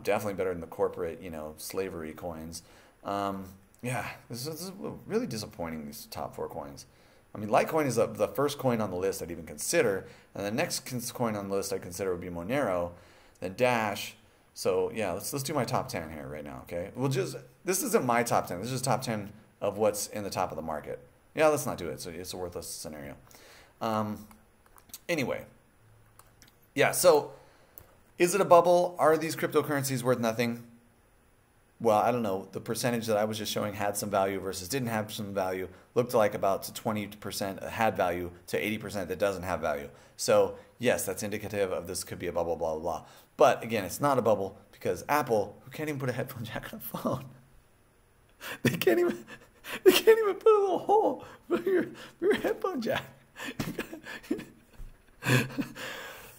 Definitely better than the corporate, slavery coins. Yeah, this is really disappointing, these top 4 coins. I mean, Litecoin is the first coin on the list I'd even consider, and the next coin on the list I'd consider would be Monero, then Dash. So yeah, let's do my top 10 here right now, okay? This isn't my top 10. This is just top 10 of what's in the top of the market. Yeah, let's not do it. So it's a worthless scenario. Anyway, yeah. So is it a bubble? Are these cryptocurrencies worth nothing? Well, I don't know. The percentage that I was just showing had some value versus didn't have some value. Looked like about to 20% had value to 80% that doesn't have value. So yes, that's indicative of this could be a bubble, blah, blah, blah. But again, it's not a bubble because Apple, who can't even put a headphone jack on a phone, they can't even put a little hole for your headphone jack.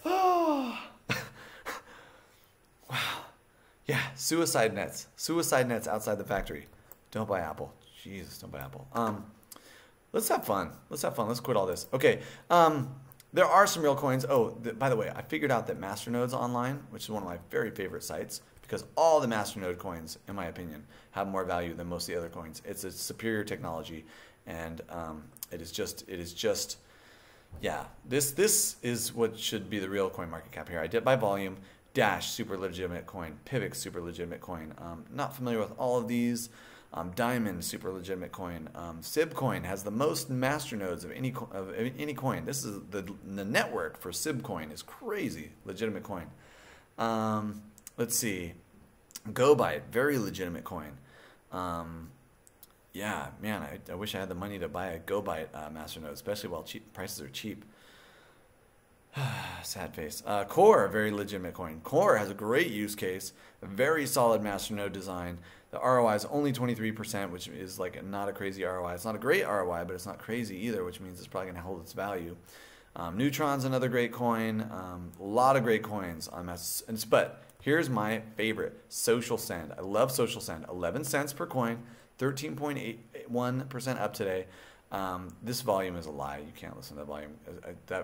Oh. Wow. Yeah, suicide nets. Suicide nets outside the factory. Don't buy Apple. Jesus, don't buy Apple. Let's have fun. Let's quit all this. Okay. There are some real coins. Oh, by the way, I figured out that Masternodes Online, which is one of my very favorite sites, because all the Masternode coins, in my opinion, have more value than most of the other coins. It's a superior technology, and it is just, yeah. This is what should be the real coin market cap here. I did by volume. Dash, super legitimate coin. Pivx, super legitimate coin. Not familiar with all of these. Diamond, super legitimate coin. SIB coin has the most masternodes of any coin. This is the network for SIB coin is crazy. Legitimate coin. Let's see. GoByte, very legitimate coin. Yeah, man, I wish I had the money to buy a GoByte masternode, especially while prices are cheap. Sad face. Core, very legitimate coin. Core has a great use case, a very solid masternode design. The ROI is only 23%, which is like not a crazy ROI. It's not a great ROI, but it's not crazy either, which means it's probably going to hold its value. Neutron's another great coin. A lot of great coins on but here's my favorite, Social Send. I love Social Send. 11 cents per coin, 13.81% up today. This volume is a lie. You can't listen to that volume.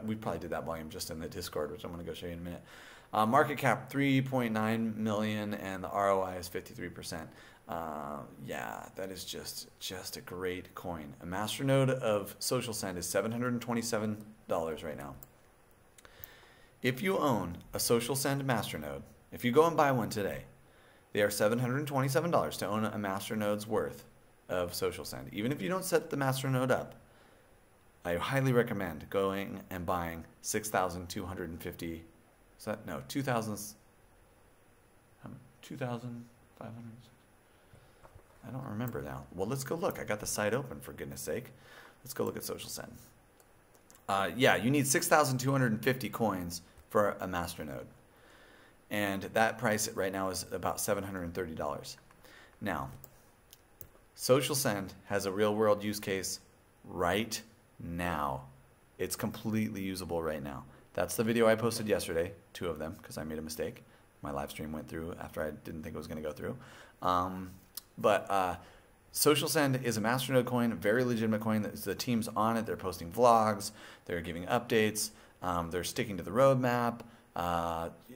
We probably did that volume just in the Discord, which I'm going to go show you in a minute. Market cap 3.9 million, and the ROI is 53%. Yeah, that is just a great coin. A masternode of Social Send is $727 right now. If you own a Social Send masternode, if you go and buy one today, they are $727 to own a masternode's worth of Social Send. Even if you don't set the masternode up, I highly recommend going and buying 6,250. Is that no 2,000? 2,500. I don't remember now. Well, let's go look. I got the site open, for goodness sake. Let's go look at Social Send. Yeah, you need 6,250 coins for a masternode, and that price right now is about $730. Now, Social Send has a real world use case right now. It's completely usable right now. That's the video I posted yesterday, 2 of them, because I made a mistake. My live stream went through after I didn't think it was going to go through. Social Send is a Masternode coin, a very legitimate coin. The team's on it. They're posting vlogs. They're giving updates. They're sticking to the roadmap.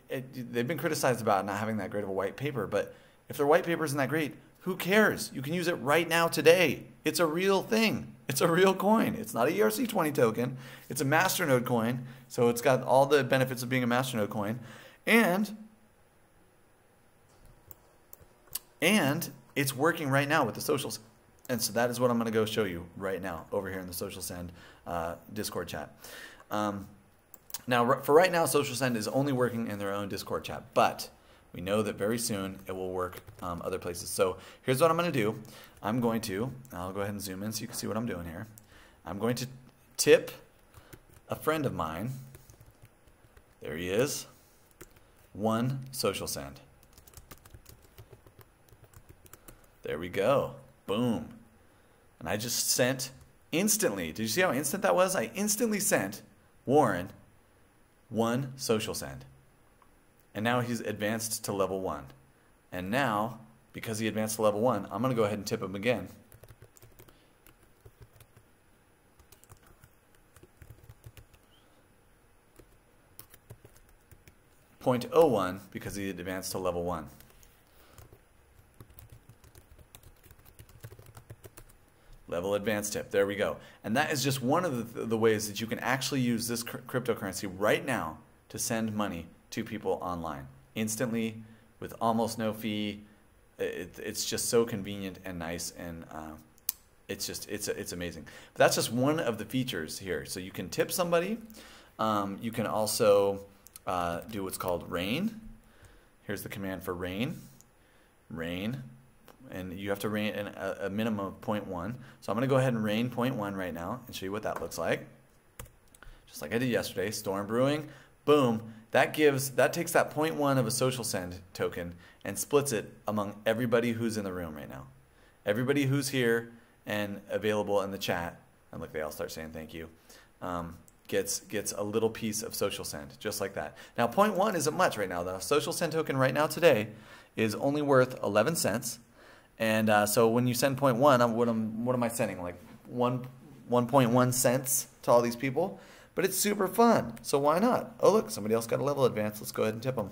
They've been criticized about not having that great of a white paper, but if their white paper isn't that great, who cares? You can use it right now today. It's a real thing. It's a real coin. It's not a ERC20 token. It's a Masternode coin, so it's got all the benefits of being a Masternode coin. And it's working right now with the socials. And so that is what I'm going to go show you right now over here in the Social Send Discord chat. Now, for right now, Social Send is only working in their own Discord chat, but we know that very soon it will work other places. So here's what I'm going to do. I'll go ahead and zoom in so you can see what I'm doing here. I'm going to tip a friend of mine. There he is. 1 Social Send. There we go. Boom. And I just sent instantly. Did you see how instant that was? I instantly sent Warren 1 Social Send. And now he's advanced to level 1. And now, because he advanced to level 1, I'm going to go ahead and tip him again. .01 because he advanced to level 1. Level advanced tip. There we go. And that is just one of the ways that you can actually use this cryptocurrency right now to send money to people online instantly with almost no fee. It's just so convenient and nice, and it's amazing. But that's just one of the features here. So you can tip somebody. You can also do what's called rain. Here's the command for rain. Rain. And you have to rain a minimum of 0.1. So I'm going to go ahead and rain 0.1 right now and show you what that looks like. Just like I did yesterday, storm brewing, boom. That takes that 0.1 of a Social Send token and splits it among everybody who's in the room right now. Everybody who's here and available in the chat, and look, they all start saying thank you, gets a little piece of Social Send, just like that. Now 0.1 isn't much right now. The Social Send token right now today is only worth 11 cents. And so when you send 0.1, what am I sending? Like 1.1 cents to all these people? But it's super fun, so why not? Oh, look, somebody else got a level advance. Let's go ahead and tip them.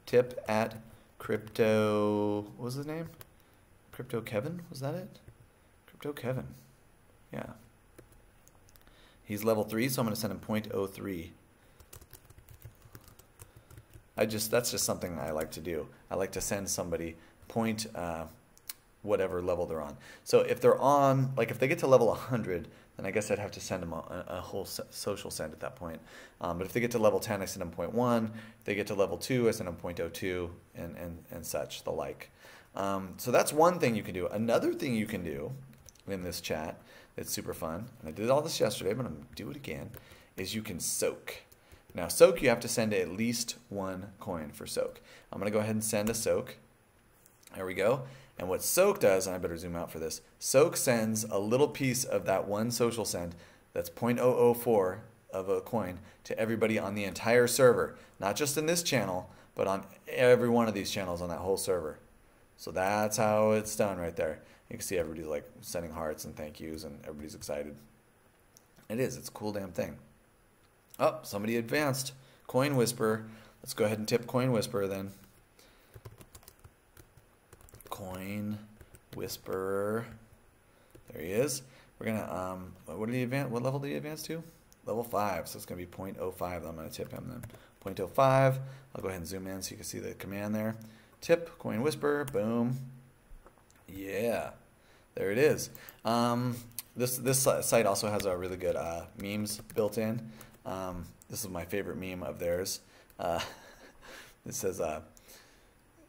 Tip at Crypto, what was his name? Crypto Kevin, was that it? Crypto Kevin, yeah. He's level 3, so I'm going to send him 0.03. That's just something I like to do. I like to send somebody whatever level they're on. So if they're on, like if they get to level 100, then I guess I'd have to send them a whole Social Send at that point. But if they get to level 10, I send them 0.1. If they get to level 2, I send them 0.02 and such, the like. So that's one thing you can do. Another thing you can do in this chat that's super fun, and I did all this yesterday, but I'm going to do it again, is you can soak. Now soak, you have to send at least 1 coin for soak. I'm going to go ahead and send a soak. There we go. And what soak does, and I better zoom out for this, soak sends a little piece of that 1 Social Send that's 0.004 of a coin to everybody on the entire server. Not just in this channel, but on every one of these channels on that whole server. So that's how it's done right there. You can see everybody's like sending hearts and thank yous and everybody's excited. It's a cool damn thing. Oh, somebody advanced. Coin Whisperer. Let's go ahead and tip Coin Whisperer then. Coin Whisperer. There he is. We're gonna what level did he advance to? Level 5. So it's gonna be 0.05. I'm gonna tip him then. 0.05. I'll go ahead and zoom in so you can see the command there. Tip Coin Whisperer. Boom. Yeah. There it is. This site also has a really good memes built in. This is my favorite meme of theirs. It says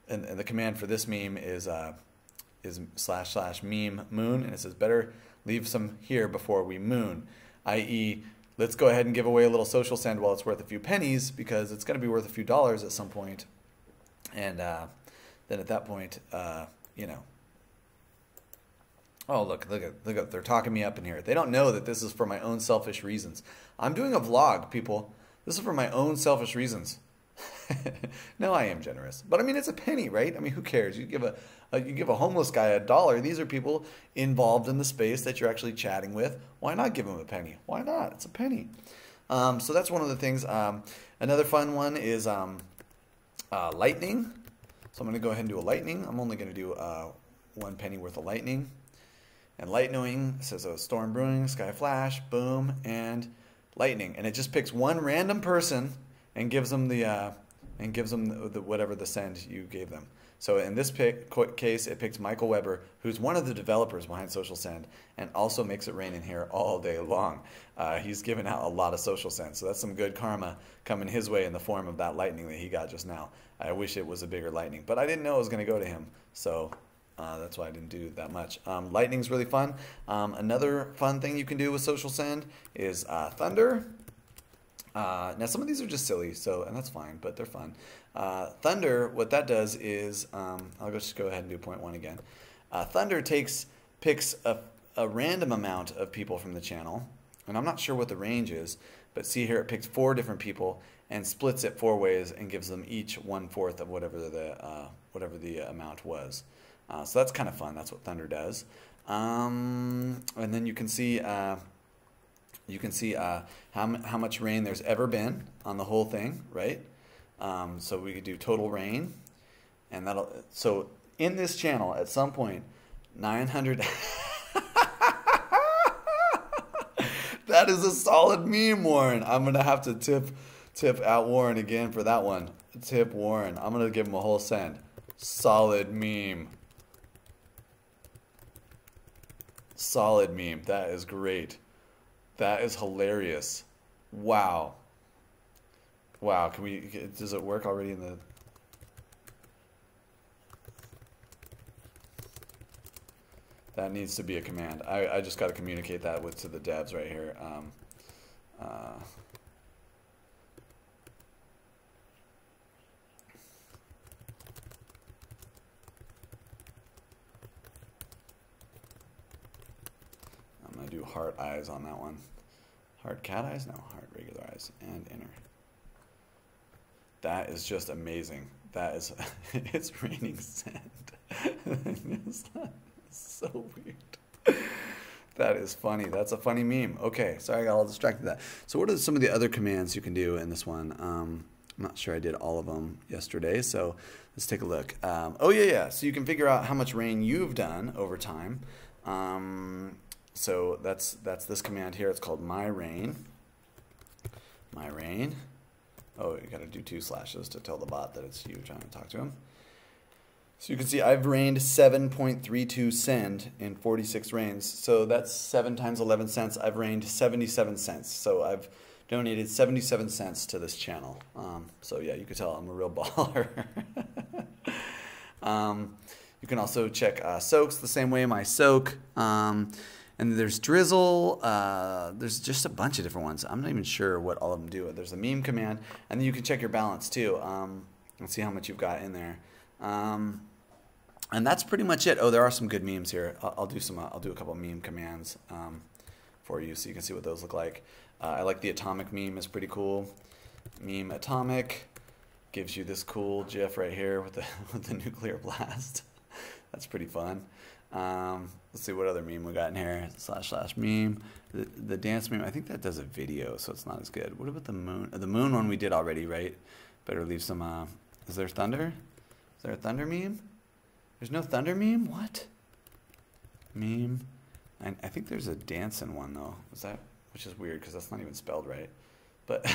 and the command for this meme is / meme moon, and it says better leave some here before we moon, i.e. let's go ahead and give away a little Social Send while it's worth a few pennies, because it's going to be worth a few dollars at some point, and then at that point, you know, Oh, look at, they're talking me up in here. They don't know that this is for my own selfish reasons. I'm doing a vlog, people. This is for my own selfish reasons. No, I am generous. But I mean, it's a penny, right? I mean, who cares? You give a homeless guy $1. These are people involved in the space that you're actually chatting with. Why not give them a penny? Why not? It's a penny. So that's one of the things. Another fun one is lightning. So I'm going to go ahead and do a lightning. I'm only going to do 1 penny worth of lightning. And lightning says a storm brewing, sky flash, boom, and lightning. And it just picks one random person and gives them the whatever the send you gave them. So in this case, it picked Michael Weber, who's one of the developers behind Social Send, and also makes it rain in here all day long. He's given out a lot of Social Send, so that's some good karma coming his way in the form of that lightning that he got just now. I wish it was a bigger lightning, but I didn't know it was going to go to him, so that's why I didn't do that much. Lightning's really fun. Another fun thing you can do with Social Send is thunder. Now some of these are just silly, and that's fine, but they're fun. Thunder, what that does is, I'll just go ahead and do 0.1 again. Thunder picks a random amount of people from the channel, and I'm not sure what the range is, but see here it picked 4 different people and splits it 4 ways and gives them each 1/4 of whatever the amount was. So that's kind of fun. That's what Thunder does. And then you can see how much rain there's ever been on the whole thing, right? So we could do total rain, and so in this channel at some point 900 that is a solid meme, Warren. I'm gonna have to tip out Warren again for that one. Tip Warren. I'm gonna give him a whole send. Solid meme. Solid meme. That is great. That is hilarious. Wow. Wow. Does it work already in the... That needs to be a command. I just got to communicate that to the devs right here. I'm going to do heart eyes on that one. Heart cat eyes? No, heart regular eyes. And enter. That is just amazing. That is... It's raining sand. It's so weird. That is funny. That's a funny meme. Okay, sorry I got all distracted with that. So what are some of the other commands you can do in this one? I'm not sure I did all of them yesterday, so let's take a look. Oh yeah. So you can figure out how much rain you've done over time. So that's this command here. It's called myRain. myRain. Oh, you got to do 2 slashes to tell the bot that it's you trying to talk to him. So you can see I've rained 7.32 send in 46 rains. So that's 7 times 11 cents. I've rained 77 cents. So I've donated 77 cents to this channel. So yeah, you can tell I'm a real baller. You can also check soaks the same way, my soak. And there's drizzle. There's just a bunch of different ones. I'm not even sure what all of them do. There's a meme command, and then you can check your balance too. And see how much you've got in there. And that's pretty much it. Oh, there are some good memes here. I'll do a couple of meme commands for you, so you can see what those look like. I like the atomic meme. It's pretty cool. Meme atomic gives you this cool GIF right here with the nuclear blast. That's pretty fun. Let's see what other meme we got in here. / meme. The dance meme, I think that does a video, so it's not as good. What about the moon? The moon one we did already, right? Better leave some, is there thunder? Is there a thunder meme? There's no thunder meme? What? Meme. I think there's a dancing one, though. Which is weird, because that's not even spelled right. But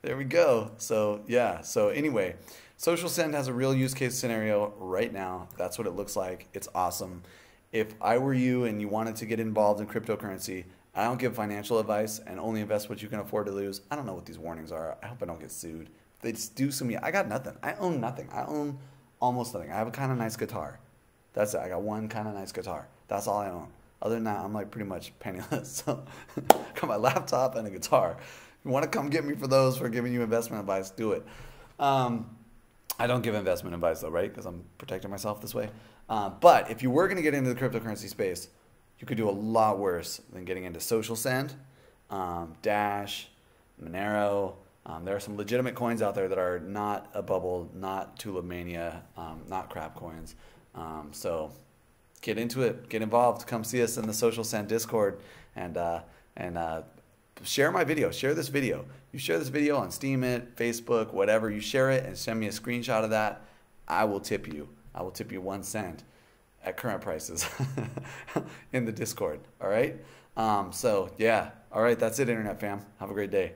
there we go. So, yeah. So, anyway, Social Send has a real use case scenario right now. That's what it looks like. It's awesome. If I were you and you wanted to get involved in cryptocurrency, I don't give financial advice and only invest what you can afford to lose. I don't know what these warnings are. I hope I don't get sued. If they just do sue me, I got nothing. I own nothing. I own almost nothing. I have a kind of nice guitar. That's it. I got one kind of nice guitar. That's all I own. Other than that, I'm like pretty much penniless. So I got my laptop and a guitar. If you want to come get me for those, for giving you investment advice, do it. I don't give investment advice though, right? Because I'm protecting myself this way. But if you were going to get into the cryptocurrency space, you could do a lot worse than getting into Social Send, Dash, Monero. There are some legitimate coins out there that are not a bubble, not Tulip Mania, not crap coins. So get into it, get involved. Come see us in the Social Send Discord, and share my video. Share this video. You share this video on Steemit, Facebook, whatever. You share it and send me a screenshot of that. I will tip you. I will tip you 1 cent at current prices in the Discord. All right. So yeah. All right. That's it, Internet fam. Have a great day.